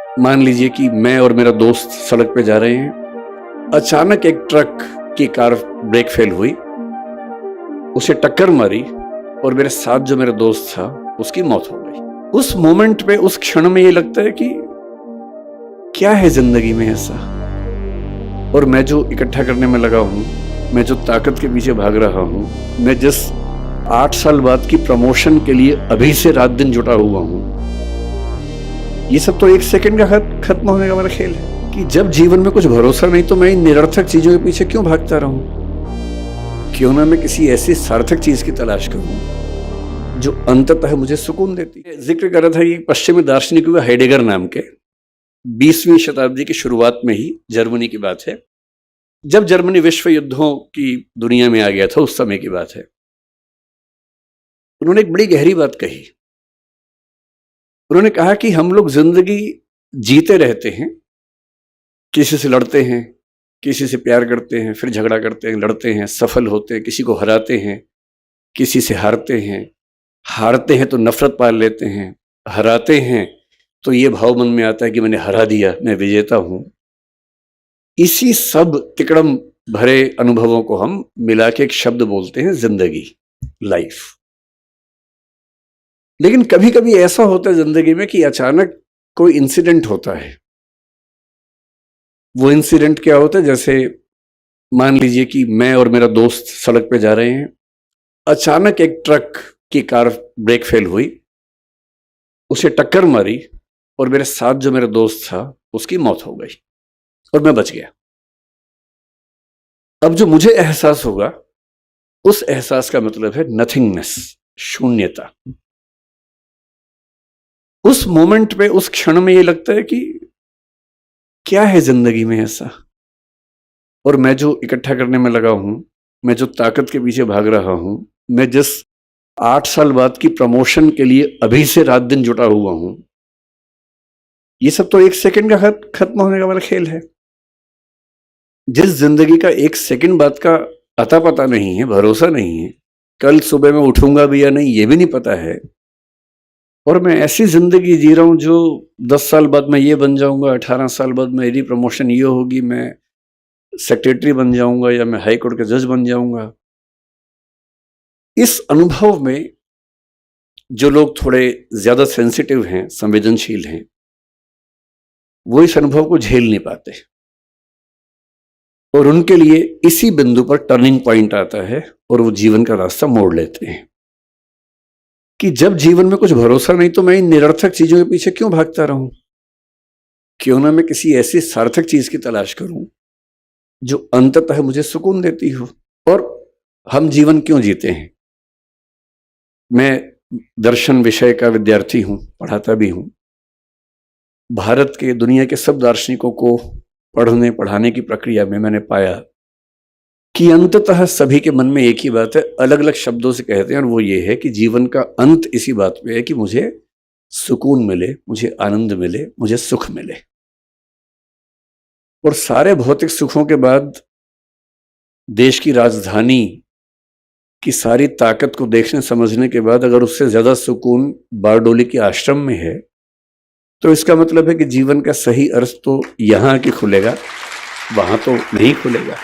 मान लीजिए कि मैं और मेरा दोस्त सड़क पे जा रहे हैं। अचानक एक ट्रक की कार ब्रेक फेल हुई, उसे टक्कर मारी और मेरे साथ जो मेरा दोस्त था उसकी मौत हो गई। उस मोमेंट पे, उस क्षण में ये लगता है कि क्या है जिंदगी में ऐसा, और मैं जो इकट्ठा करने में लगा हूं, मैं जो ताकत के पीछे भाग रहा हूं, मैं जिस 8 साल बाद की प्रमोशन के लिए अभी से रात दिन जुटा हुआ हूं, ये सब तो एक सेकंड का खत्म होने का मेरा खेल है। कि जब जीवन में कुछ भरोसा नहीं तो मैं इन निरर्थक चीजों के पीछे क्यों भागता रहूं? क्यों ना मैं किसी ऐसी सार्थक चीज की तलाश करूं जो अंततः मुझे सुकून देती है। जिक्र कर रहा था कि पश्चिमी दार्शनिक हुआ हेडेगर नाम के, 20वीं शताब्दी की शुरुआत में ही जर्मनी की बात है, जब जर्मनी विश्व युद्धों की दुनिया में आ गया था, उस समय की बात है। उन्होंने एक बड़ी गहरी बात कही। उन्होंने कहा कि हम लोग जिंदगी जीते रहते हैं, किसी से लड़ते हैं, किसी से प्यार करते हैं, फिर झगड़ा करते हैं, लड़ते हैं, सफल होते हैं, किसी को हराते हैं, किसी से हारते हैं तो नफरत पाल लेते हैं, हराते हैं तो ये भाव मन में आता है कि मैंने हरा दिया, मैं विजेता हूं। इसी सब तिकड़म भरे अनुभवों को हम मिला के एक शब्द बोलते हैं जिंदगी, लाइफ। लेकिन कभी कभी ऐसा होता है जिंदगी में कि अचानक कोई इंसिडेंट होता है। वो इंसिडेंट क्या होता है? जैसे मान लीजिए कि मैं और मेरा दोस्त सड़क पे जा रहे हैं। अचानक एक ट्रक की कार ब्रेक फेल हुई, उसे टक्कर मारी और मेरे साथ जो मेरा दोस्त था उसकी मौत हो गई और मैं बच गया। अब जो मुझे एहसास होगा, उस एहसास का मतलब है नथिंगनेस, शून्यता। उस मोमेंट पे, उस क्षण में ये लगता है कि क्या है जिंदगी में ऐसा, और मैं जो इकट्ठा करने में लगा हूं, मैं जो ताकत के पीछे भाग रहा हूं, मैं जिस 8 साल बाद की प्रमोशन के लिए अभी से रात दिन जुटा हुआ हूं, ये सब तो एक सेकंड का खत्म होने का मेरा खेल है। जिस जिंदगी का एक सेकंड बाद का अता पता नहीं है, भरोसा नहीं है, कल सुबह मैं उठूंगा भी या नहीं ये भी नहीं पता है, और मैं ऐसी जिंदगी जी रहा हूं जो 10 साल बाद मैं ये बन जाऊंगा, 18 साल बाद मेरी प्रमोशन ये होगी, मैं सेक्रेटरी बन जाऊंगा या मैं हाई कोर्ट का जज बन जाऊंगा। इस अनुभव में जो लोग थोड़े ज्यादा सेंसिटिव हैं, संवेदनशील हैं, वो इस अनुभव को झेल नहीं पाते, और उनके लिए इसी बिंदु पर टर्निंग पॉइंट आता है और वो जीवन का रास्ता मोड़ लेते हैं। कि जब जीवन में कुछ भरोसा नहीं तो मैं इन निरर्थक चीजों के पीछे क्यों भागता रहूं? क्यों ना मैं किसी ऐसी सार्थक चीज की तलाश करूं जो अंततः मुझे सुकून देती हो। और हम जीवन क्यों जीते हैं? मैं दर्शन विषय का विद्यार्थी हूं, पढ़ाता भी हूं। भारत के, दुनिया के सब दार्शनिकों को पढ़ने पढ़ाने की प्रक्रिया में मैंने पाया कि अंततः सभी के मन में एक ही बात है, अलग अलग शब्दों से कहते हैं, और वो ये है कि जीवन का अंत इसी बात पे है कि मुझे सुकून मिले, मुझे आनंद मिले, मुझे सुख मिले। और सारे भौतिक सुखों के बाद, देश की राजधानी की सारी ताकत को देखने समझने के बाद, अगर उससे ज्यादा सुकून बारडोली के आश्रम में है, तो इसका मतलब है कि जीवन का सही अर्थ तो यहां आके खुलेगा, वहां तो नहीं खुलेगा।